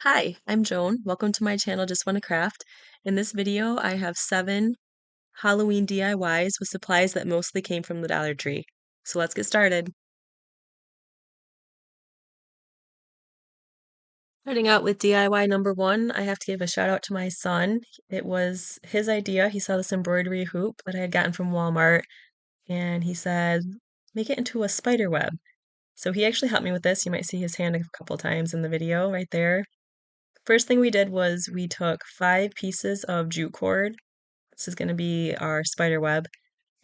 Hi, I'm Joan. Welcome to my channel, Just Wanna Craft. In this video, I have 7 Halloween DIYs with supplies that mostly came from the Dollar Tree. So let's get started. Starting out with DIY number 1, I have to give a shout out to my son. It was his idea. He saw this embroidery hoop that I had gotten from Walmart, and he said, make it into a spider web. So he actually helped me with this. You might see his hand a couple times in the video right there. First thing we did was we took 5 pieces of jute cord. This is going to be our spider web,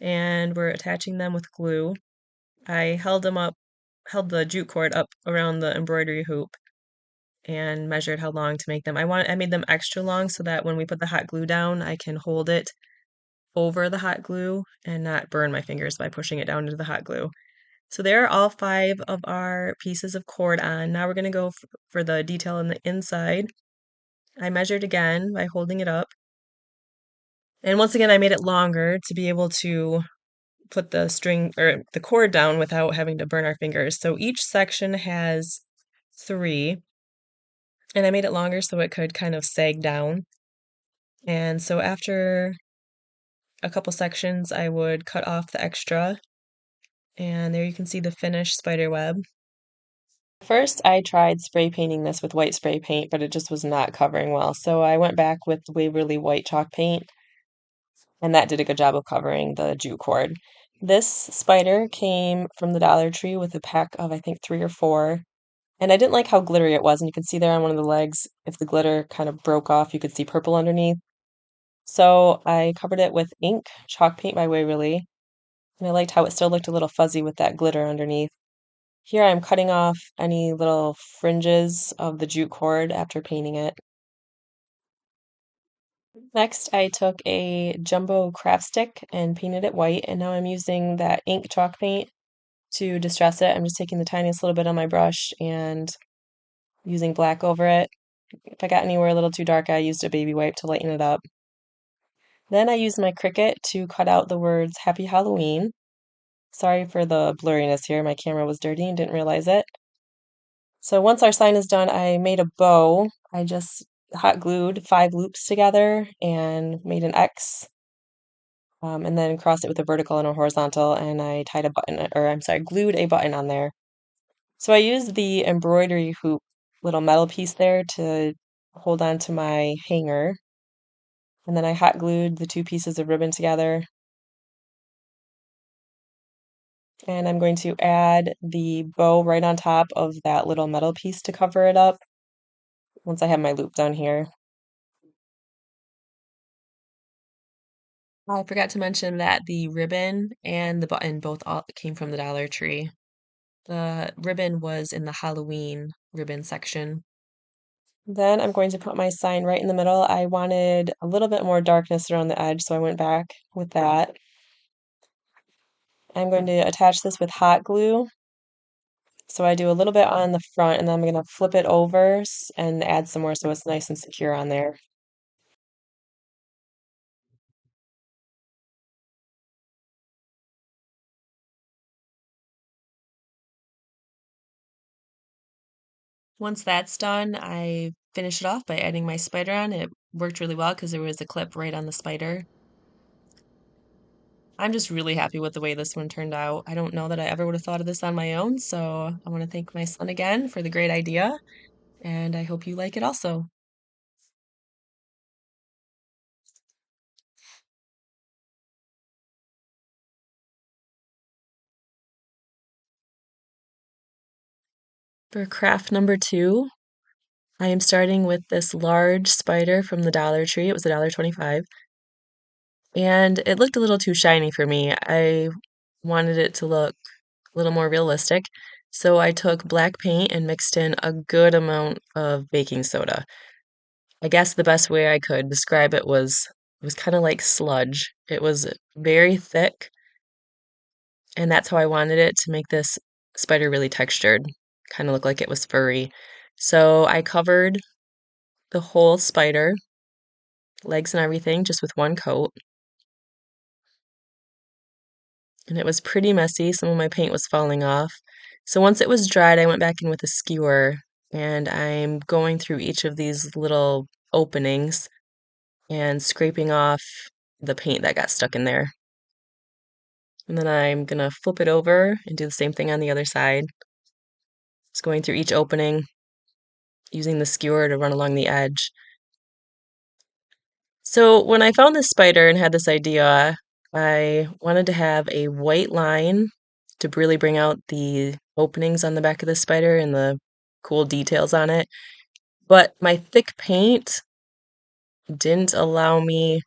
and we're attaching them with glue. I held the jute cord up around the embroidery hoop and measured how long to make them. I made them extra long so that when we put the hot glue down, I can hold it over the hot glue and not burn my fingers by pushing it down into the hot glue. So there are all 5 of our pieces of cord on. Now we're going to go for the detail on the inside. I measured again by holding it up. And once again, I made it longer to be able to put the string or the cord down without having to burn our fingers. So each section has 3, and I made it longer so it could kind of sag down. And so after a couple sections, I would cut off the extra, and there you can see the finished spider web. First, I tried spray painting this with white spray paint, but it just was not covering well. So I went back with Waverly white chalk paint, and that did a good job of covering the jute cord. This spider came from the Dollar Tree with a pack of, I think, 3 or 4. And I didn't like how glittery it was, and you can see there on one of the legs, if the glitter kind of broke off, you could see purple underneath. So I covered it with ink, chalk paint by Waverly, and I liked how it still looked a little fuzzy with that glitter underneath. Here I'm cutting off any little fringes of the jute cord after painting it. Next, I took a jumbo craft stick and painted it white, and now I'm using that ink chalk paint to distress it. I'm just taking the tiniest little bit on my brush and using black over it. If I got anywhere a little too dark, I used a baby wipe to lighten it up. Then I used my Cricut to cut out the words Happy Halloween. Sorry for the blurriness here, my camera was dirty and didn't realize it. So once our sign is done, I made a bow. I just hot glued 5 loops together and made an X, and then crossed it with a vertical and a horizontal, and I tied a button, or I'm sorry, glued a button on there. So I used the embroidery hoop little metal piece there to hold on to my hanger. And then I hot glued the 2 pieces of ribbon together. And I'm going to add the bow right on top of that little metal piece to cover it up once I have my loop done here. I forgot to mention that the ribbon and the button both all came from the Dollar Tree. The ribbon was in the Halloween ribbon section. Then I'm going to put my sign right in the middle. I wanted a little bit more darkness around the edge, so I went back with that. I'm going to attach this with hot glue. So I do a little bit on the front, and then I'm going to flip it over and add some more so it's nice and secure on there. Once that's done, I finish it off by adding my spider on. It worked really well because there was a clip right on the spider. I'm just really happy with the way this one turned out. I don't know that I ever would have thought of this on my own, so I want to thank my son again for the great idea, and I hope you like it also. For craft number 2, I am starting with this large spider from the Dollar Tree. It was $1.25. And it looked a little too shiny for me. I wanted it to look a little more realistic. So I took black paint and mixed in a good amount of baking soda. I guess the best way I could describe it was kind of like sludge. It was very thick, and that's how I wanted it to make this spider really textured, kind of look like it was furry. So I covered the whole spider, legs and everything, just with one coat. And it was pretty messy. Some of my paint was falling off. So once it was dried, I went back in with a skewer and I'm going through each of these little openings and scraping off the paint that got stuck in there. And then I'm gonna flip it over and do the same thing on the other side. Just going through each opening, using the skewer to run along the edge. So when I found this spider and had this idea, I wanted to have a white line to really bring out the openings on the back of the spider and the cool details on it. But my thick paint didn't allow me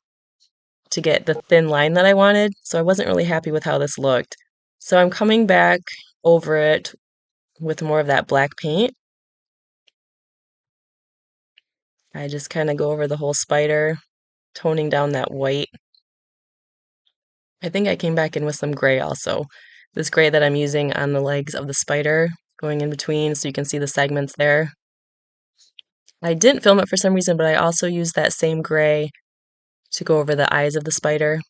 to get the thin line that I wanted, so I wasn't really happy with how this looked. So I'm coming back over it with more of that black paint. I just kind of go over the whole spider, toning down that white. I think I came back in with some gray also. This gray that I'm using on the legs of the spider, going in between so you can see the segments there. I didn't film it for some reason, but I also used that same gray to go over the eyes of the spider.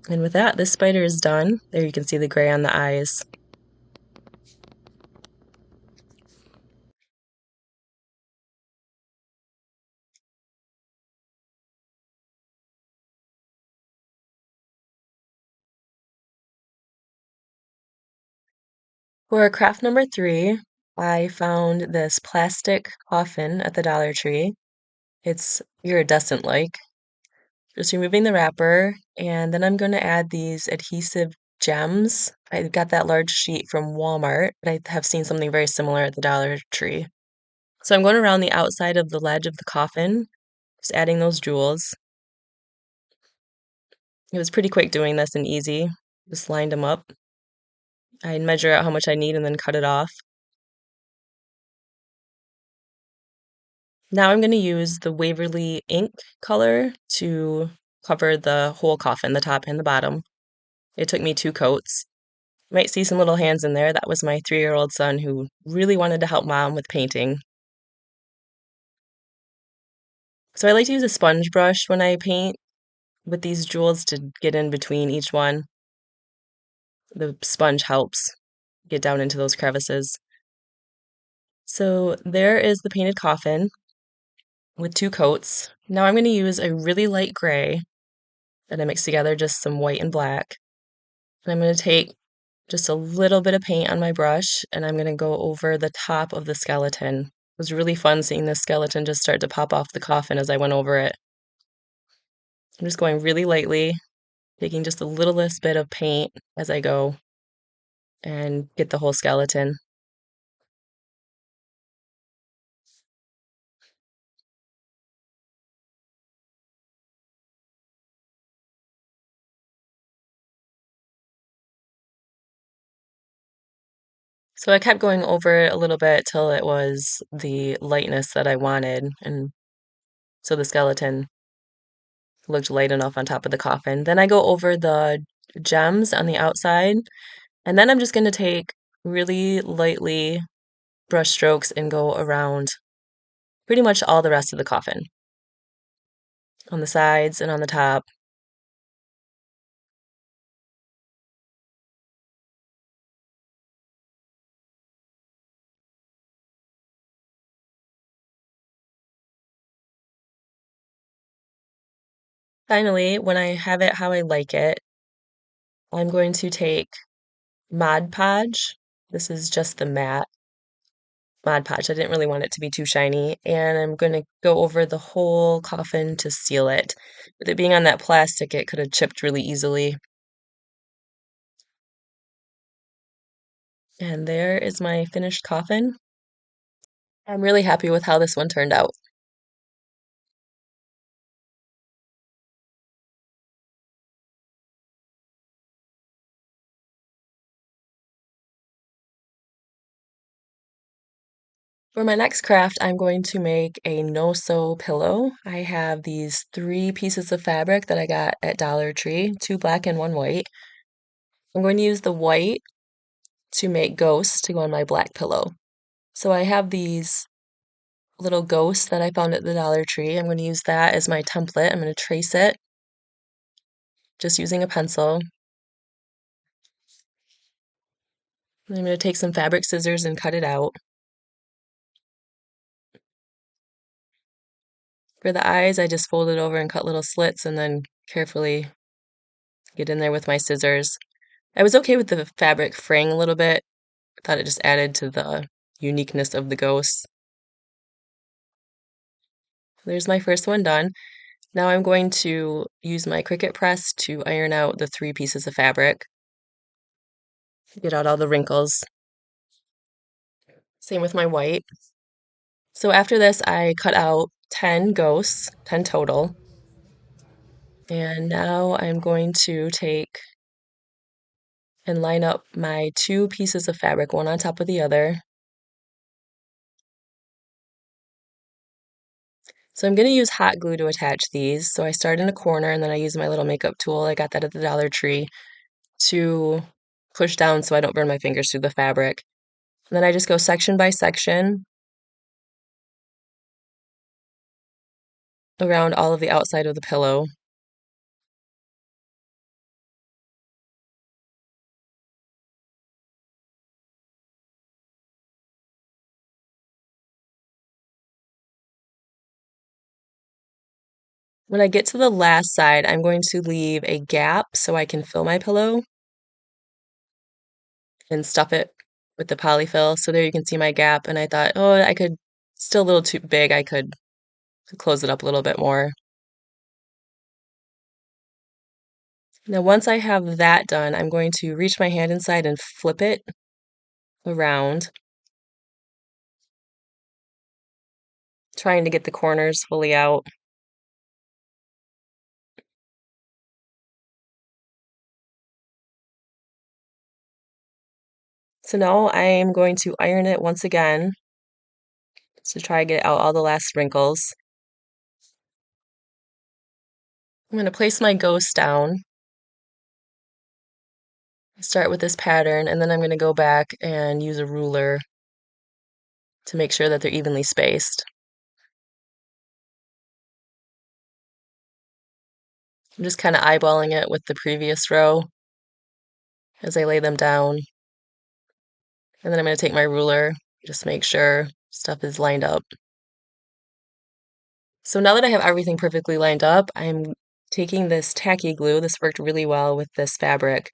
And with that, this spider is done. There you can see the gray on the eyes. For craft number 3, I found this plastic coffin at the Dollar Tree. It's iridescent like. Just removing the wrapper, and then I'm going to add these adhesive gems. I got that large sheet from Walmart, but I have seen something very similar at the Dollar Tree. So I'm going around the outside of the ledge of the coffin, just adding those jewels. It was pretty quick doing this and easy. Just lined them up. I'd measure out how much I need and then cut it off. Now I'm going to use the Waverly ink color to cover the whole coffin, the top and the bottom. It took me 2 coats. You might see some little hands in there. That was my 3-year-old son who really wanted to help mom with painting. So I like to use a sponge brush when I paint with these jewels to get in between each one. The sponge helps get down into those crevices. So there is the painted coffin with 2 coats. Now I'm going to use a really light gray that I mixed together, just some white and black. And I'm going to take just a little bit of paint on my brush and I'm going to go over the top of the skeleton. It was really fun seeing this skeleton just start to pop off the coffin as I went over it. I'm just going really lightly, taking just the littlest bit of paint as I go and get the whole skeleton. So I kept going over it a little bit till it was the lightness that I wanted, and so the skeleton looked light enough on top of the coffin. Then I go over the gems on the outside, and then I'm just going to take really lightly brush strokes and go around pretty much all the rest of the coffin on the sides and on the top. Finally, when I have it how I like it, I'm going to take Mod Podge. This is just the matte Mod Podge. I didn't really want it to be too shiny, and I'm going to go over the whole coffin to seal it. With it being on that plastic, it could have chipped really easily. And there is my finished coffin. I'm really happy with how this one turned out. For my next craft, I'm going to make a no-sew pillow. I have these 3 pieces of fabric that I got at Dollar Tree, 2 black and 1 white. I'm going to use the white to make ghosts to go on my black pillow. So I have these little ghosts that I found at the Dollar Tree. I'm going to use that as my template. I'm going to trace it just using a pencil. I'm going to take some fabric scissors and cut it out. For the eyes, I just fold it over and cut little slits and then carefully get in there with my scissors. I was okay with the fabric fraying a little bit. I thought it just added to the uniqueness of the ghosts. There's my first one done. Now I'm going to use my Cricut press to iron out the three pieces of fabric, get out all the wrinkles. Same with my white. So after this, I cut out 10 ghosts, 10 total. And now I'm going to take and line up my two pieces of fabric, one on top of the other. So I'm going to use hot glue to attach these. So I start in a corner and then I use my little makeup tool. I got that at the Dollar Tree to push down so I don't burn my fingers through the fabric. And then I just go section by section around all of the outside of the pillow. When I get to the last side, I'm going to leave a gap so I can fill my pillow and stuff it with the polyfill. So there you can see my gap. And I thought, oh, I could, still a little too big. I could close it up a little bit more. Now, once I have that done, I'm going to reach my hand inside and flip it around, trying to get the corners fully out. So now I'm going to iron it once again to try to get out all the last wrinkles. I'm going to place my ghost down, start with this pattern, and then I'm going to go back and use a ruler to make sure that they're evenly spaced. I'm just kind of eyeballing it with the previous row as I lay them down. And then I'm going to take my ruler, just make sure stuff is lined up. So now that I have everything perfectly lined up, I'm taking this tacky glue. This worked really well with this fabric.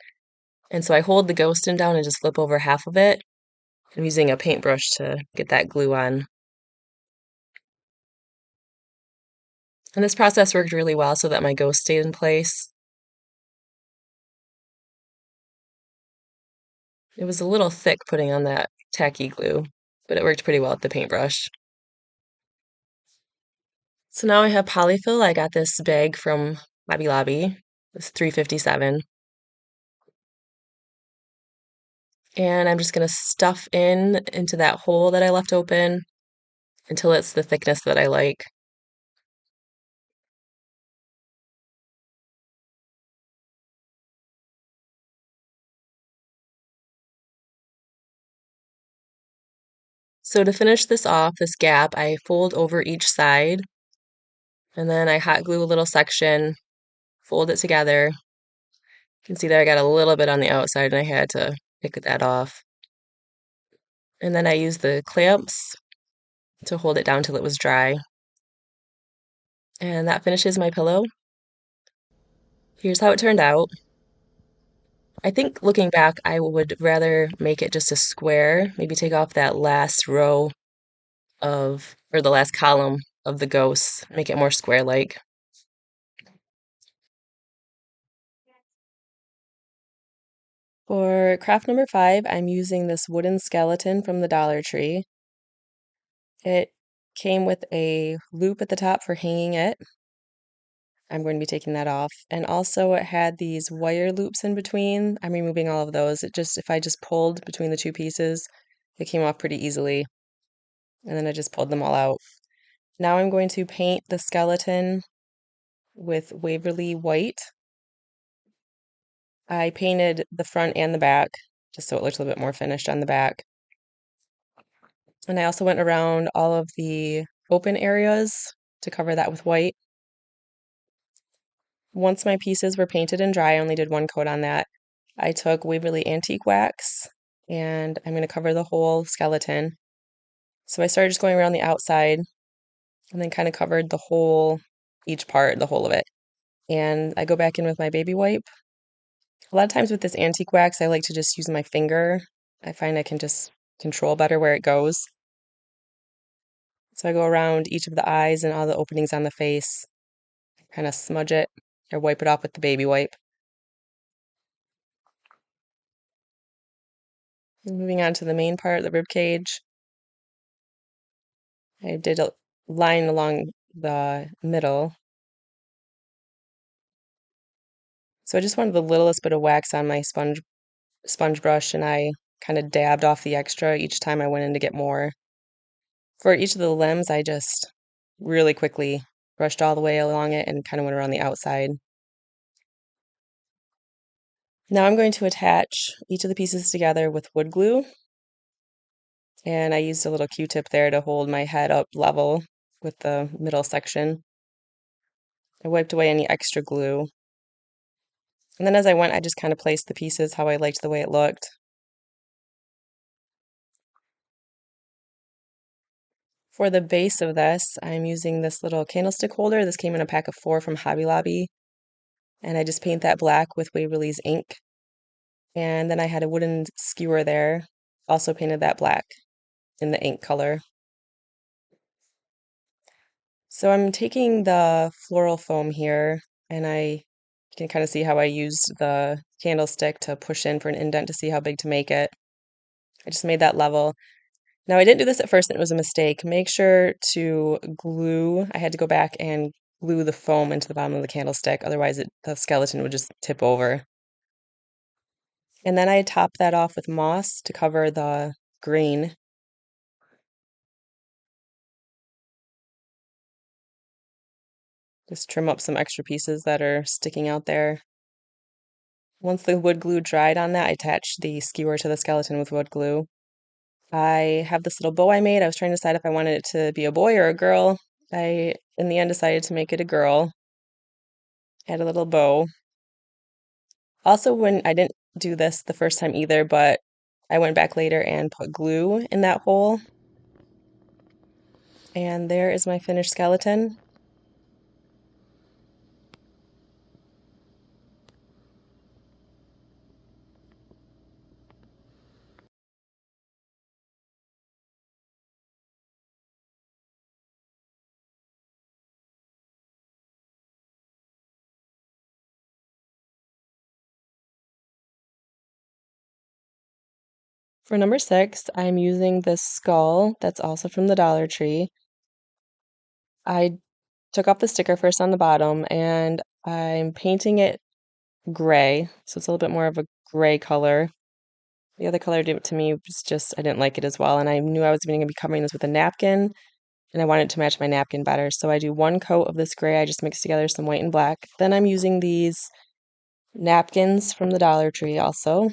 And so I hold the ghostin down and just flip over half of it. I'm using a paintbrush to get that glue on. And this process worked really well so that my ghost stayed in place. It was a little thick putting on that tacky glue, but it worked pretty well with the paintbrush. So now I have polyfill. I got this bag from Hobby Lobby. It's $3.57. And I'm just going to stuff into that hole that I left open until it's the thickness that I like. So to finish this off, this gap, I fold over each side and then I hot glue a little section, fold it together. You can see there I got a little bit on the outside and I had to pick that off. And then I used the clamps to hold it down till it was dry. And that finishes my pillow. Here's how it turned out. I think looking back, I would rather make it just a square, maybe take off that last row or the last column of the ghosts, make it more square-like. For craft number 5, I'm using this wooden skeleton from the Dollar Tree. It came with a loop at the top for hanging it. I'm going to be taking that off. And also it had these wire loops in between. I'm removing all of those. If I just pulled between the two pieces, it came off pretty easily. And then I just pulled them all out. Now I'm going to paint the skeleton with Waverly White. I painted the front and the back, just so it looks a little bit more finished on the back. And I also went around all of the open areas to cover that with white. Once my pieces were painted and dry, I only did one coat on that. I took Waverly Antique Wax and I'm going to cover the whole skeleton. So I started just going around the outside and then kind of covered the whole, each part, the whole of it. And I go back in with my baby wipe. A lot of times with this antique wax, I like to just use my finger. I find I can just control better where it goes. So I go around each of the eyes and all the openings on the face, kind of smudge it or wipe it off with the baby wipe. And moving on to the main part, the rib cage. I did a line along the middle. So I just wanted the littlest bit of wax on my sponge brush, and I kind of dabbed off the extra each time I went in to get more. For each of the limbs, I just really quickly brushed all the way along it and kind of went around the outside. Now I'm going to attach each of the pieces together with wood glue, and I used a little Q-tip there to hold my head up level with the middle section. I wiped away any extra glue. And then as I went, I just kind of placed the pieces how I liked the way it looked. For the base of this, I'm using this little candlestick holder. This came in a pack of 4 from Hobby Lobby, and I just paint that black with Waverly's ink. And then I had a wooden skewer there, also painted that black in the ink color. So I'm taking the floral foam here, and you can kind of see how I used the candlestick to push in for an indent to see how big to make it. I just made that level. Now, I didn't do this at first, and it was a mistake. Make sure to glue. I had to go back and glue the foam into the bottom of the candlestick, otherwise the skeleton would just tip over. And then I topped that off with moss to cover the green. Just trim up some extra pieces that are sticking out there. Once the wood glue dried on that, I attached the skewer to the skeleton with wood glue. I have this little bow I made. I was trying to decide if I wanted it to be a boy or a girl. I, in the end, decided to make it a girl. Add a little bow. Also, when I didn't do this the first time either, but I went back later and put glue in that hole. And there is my finished skeleton. For number 6, I'm using this skull that's also from the Dollar Tree. I took off the sticker first on the bottom and I'm painting it gray, so it's a little bit more of a gray color. The other color to me was just, I didn't like it as well, and I knew I was going to be covering this with a napkin, and I wanted to match my napkin better. So I do one coat of this gray, I just mix together some white and black. Then I'm using these napkins from the Dollar Tree also.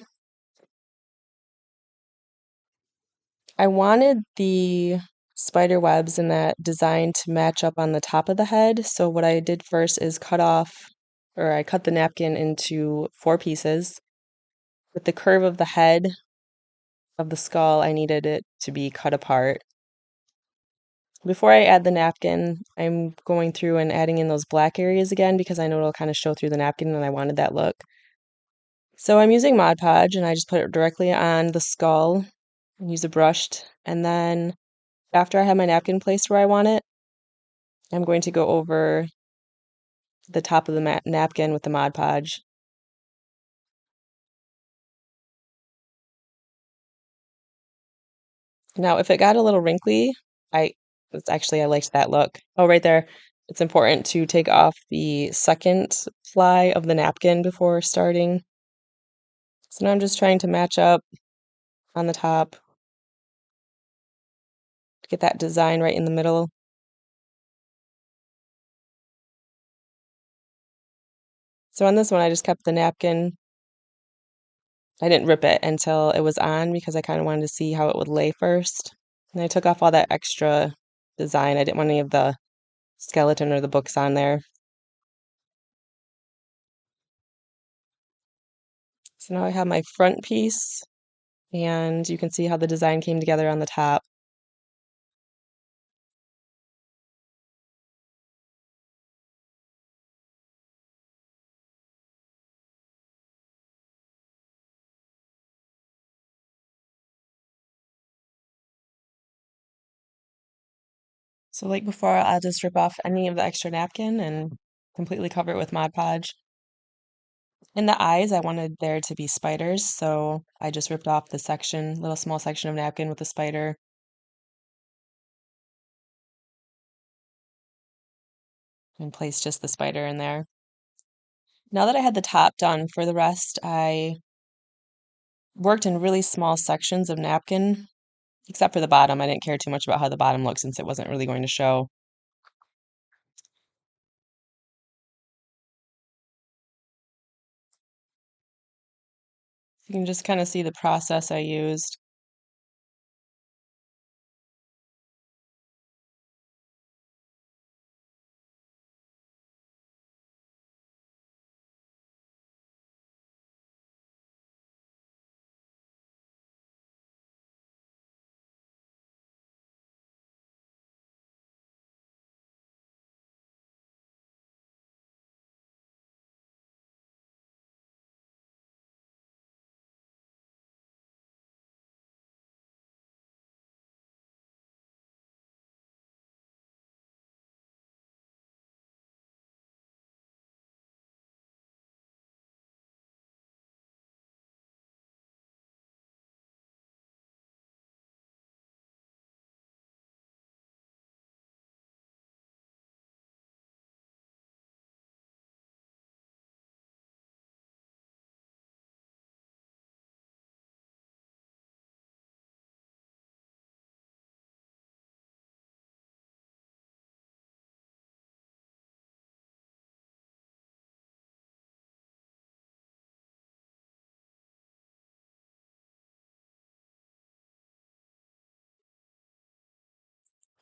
I wanted the spider webs in that design to match up on the top of the head. So what I did first is I cut the napkin into 4 pieces. With the curve of the head of the skull, I needed it to be cut apart. Before I add the napkin, I'm going through and adding in those black areas again because I know it'll kind of show through the napkin and I wanted that look. So I'm using Mod Podge and I just put it directly on the skull and use a brush. And then after I have my napkin placed where I want it, I'm going to go over the top of the napkin with the Mod Podge. Now, if it got a little wrinkly, I I liked that look. Oh, right there. It's important to take off the second ply of the napkin before starting. So now I'm just trying to match up on the top to get that design right in the middle. So on this one, I just kept the napkin. I didn't rip it until it was on because I kind of wanted to see how it would lay first. And I took off all that extra design. I didn't want any of the skeleton or the books on there. So now I have my front piece, and you can see how the design came together on the top. So like before, I'll just rip off any of the extra napkin and completely cover it with Mod Podge. In the eyes, I wanted there to be spiders, so I just ripped off the little small section of napkin with the spider and placed just the spider in there. Now that I had the top done, for the rest, I worked in really small sections of napkin, except for the bottom. I didn't care too much about how the bottom looked since it wasn't really going to show. You can just kind of see the process I used.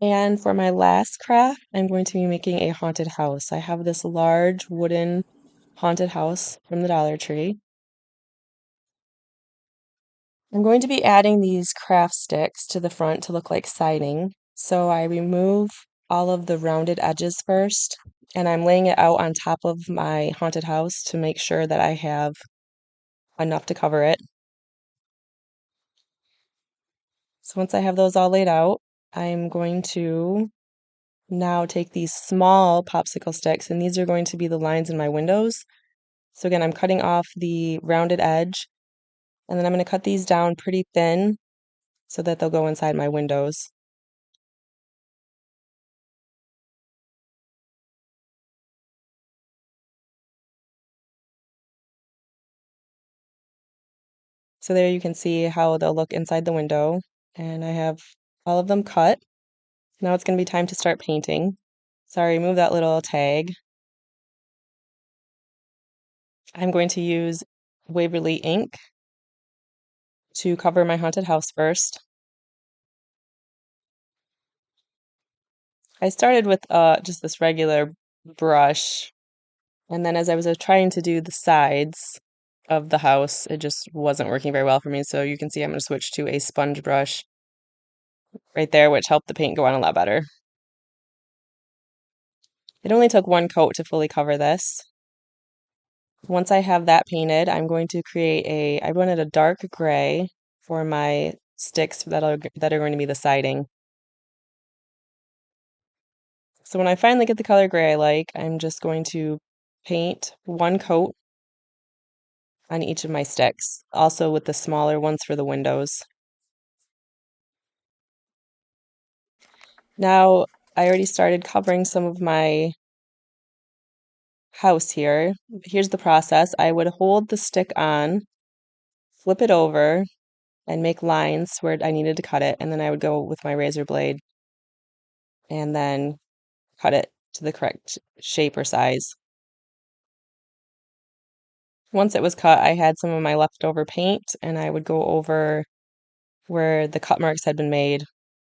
And for my last craft, I'm going to be making a haunted house. I have this large wooden haunted house from the Dollar Tree. I'm going to be adding these craft sticks to the front to look like siding. So I remove all of the rounded edges first, and I'm laying it out on top of my haunted house to make sure that I have enough to cover it. So once I have those all laid out, I'm going to now take these small popsicle sticks, and these are going to be the lines in my windows. So again, I'm cutting off the rounded edge, and then I'm going to cut these down pretty thin so that they'll go inside my windows. So there you can see how they'll look inside the window, and I have all of them cut. Now it's going to be time to start painting. So I remove that little tag. I'm going to use Waverly ink to cover my haunted house first. I started with just this regular brush, and then as I was trying to do the sides of the house, it just wasn't working very well for me. So you can see I'm going to switch to a sponge brush right there, which helped the paint go on a lot better. It only took one coat to fully cover this. Once I have that painted, I'm going to I wanted a dark gray for my sticks that are going to be the siding. So when I finally get the color gray I like, I'm just going to paint one coat on each of my sticks, also with the smaller ones for the windows. Now, I already started covering some of my house here. Here's the process. I would hold the stick on, flip it over, and make lines where I needed to cut it, and then I would go with my razor blade and then cut it to the correct shape or size. Once it was cut, I had some of my leftover paint and I would go over where the cut marks had been made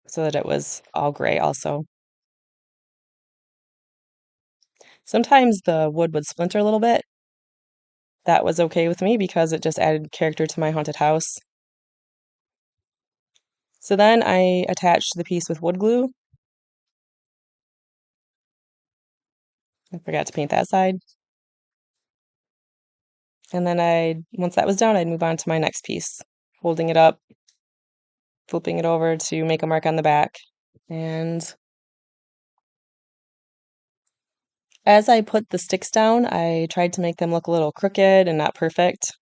so that it was all gray also. Sometimes the wood would splinter a little bit. That was okay with me because it just added character to my haunted house. So then I attached the piece with wood glue. I forgot to paint that side. And then once that was done, I'd move on to my next piece, holding it up, flipping it over to make a mark on the back, and As I put the sticks down, I tried to make them look a little crooked and not perfect.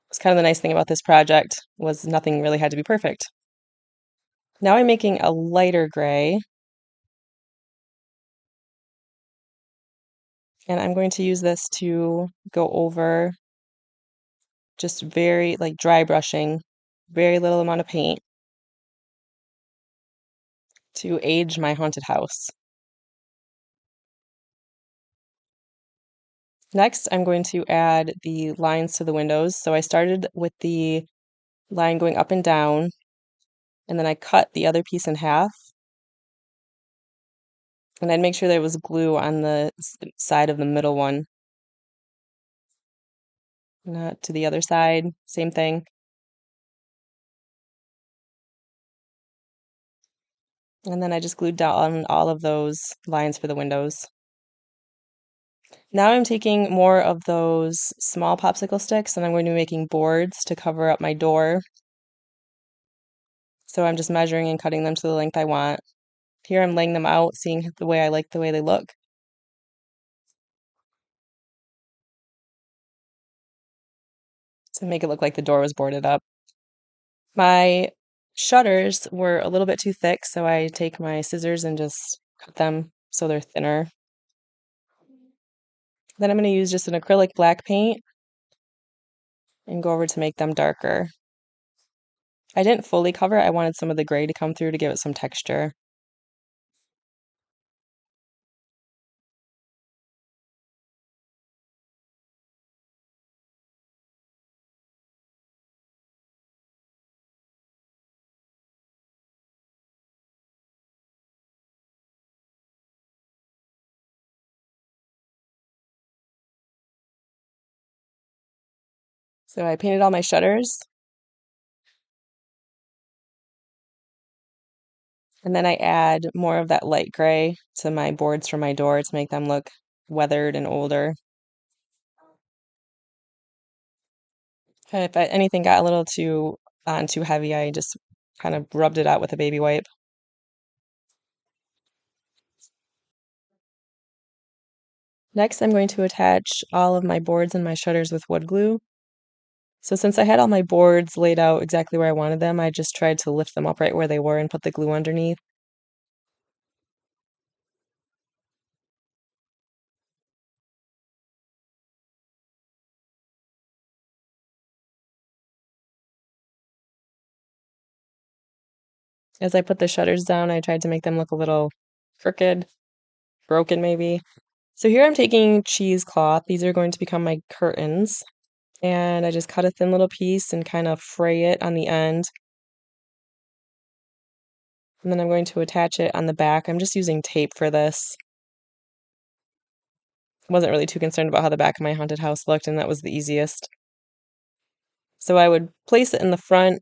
It's kind of the nice thing about this project was nothing really had to be perfect. Now I'm making a lighter gray, and I'm going to use this to go over just very like dry brushing, very little amount of paint to age my haunted house. Next, I'm going to add the lines to the windows. So I started with the line going up and down, and then I cut the other piece in half. And I'd make sure there was glue on the side of the middle one, not to the other side. Same thing. And then I just glued down all of those lines for the windows. Now I'm taking more of those small popsicle sticks and I'm going to be making boards to cover up my door. So I'm just measuring and cutting them to the length I want. Here I'm laying them out, seeing the way I like the way they look. To make it look like the door was boarded up. My shutters were a little bit too thick, so I take my scissors and just cut them so they're thinner. Then I'm going to use just an acrylic black paint and go over to make them darker. I didn't fully cover it. I wanted some of the gray to come through to give it some texture. So I painted all my shutters, and then I add more of that light gray to my boards for my door to make them look weathered and older. If anything got a little too heavy, I just kind of rubbed it out with a baby wipe. Next, I'm going to attach all of my boards and my shutters with wood glue. So since I had all my boards laid out exactly where I wanted them, I just tried to lift them up right where they were and put the glue underneath. As I put the shutters down, I tried to make them look a little crooked, broken maybe. So here I'm taking cheesecloth. These are going to become my curtains. And I just cut a thin little piece and kind of fray it on the end. And then I'm going to attach it on the back. I'm just using tape for this. I wasn't really too concerned about how the back of my haunted house looked, and that was the easiest. So I would place it in the front,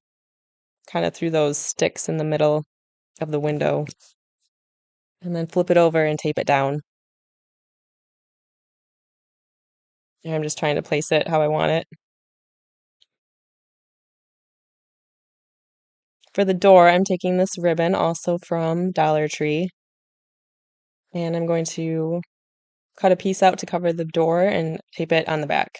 kind of through those sticks in the middle of the window, and then flip it over and tape it down. And I'm just trying to place it how I want it. For the door, I'm taking this ribbon, also from Dollar Tree, and I'm going to cut a piece out to cover the door and tape it on the back.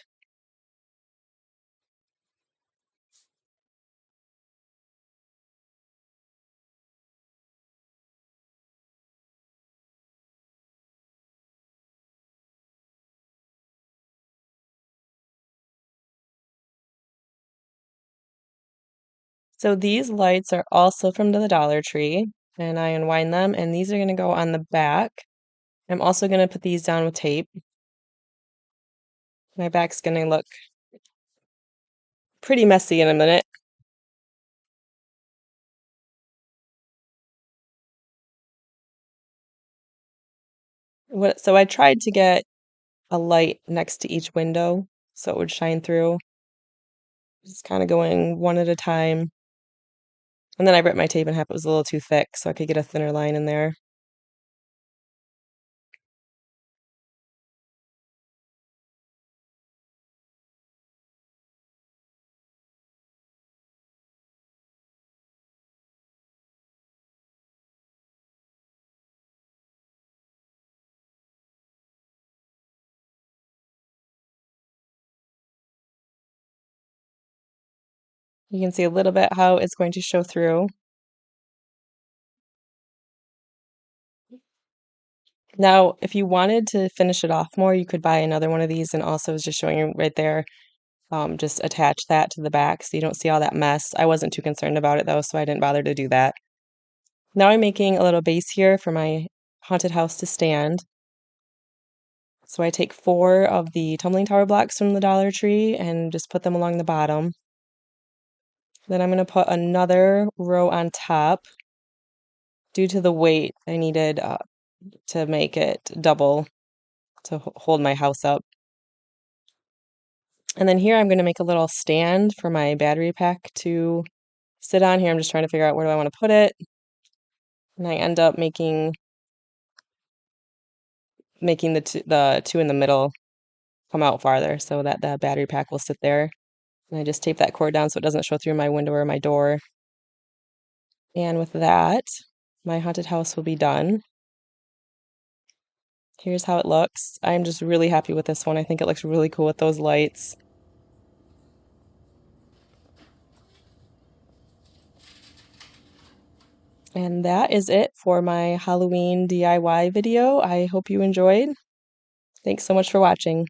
So these lights are also from the Dollar Tree, and I unwind them, and these are going to go on the back. I'm also going to put these down with tape. My back's going to look pretty messy in a minute. So I tried to get a light next to each window so it would shine through. Just kind of going one at a time. And then I ripped my tape in half. It was a little too thick, so I could get a thinner line in there. You can see a little bit how it's going to show through. Now, if you wanted to finish it off more, you could buy another one of these, and also is just showing you right there. Just attach that to the back so you don't see all that mess. I wasn't too concerned about it though, so I didn't bother to do that. Now I'm making a little base here for my haunted house to stand. So I take 4 of the tumbling tower blocks from the Dollar Tree and just put them along the bottom. Then I'm going to put another row on top. Due to the weight, I needed to make it double to hold my house up. And then here I'm going to make a little stand for my battery pack to sit on here. I'm just trying to figure out where do I want to put it. And I end up making the two in the middle come out farther so that the battery pack will sit there. And I just tape that cord down so it doesn't show through my window or my door. And with that, my haunted house will be done. Here's how it looks. I'm just really happy with this one. I think it looks really cool with those lights. And that is it for my Halloween DIY video. I hope you enjoyed. Thanks so much for watching.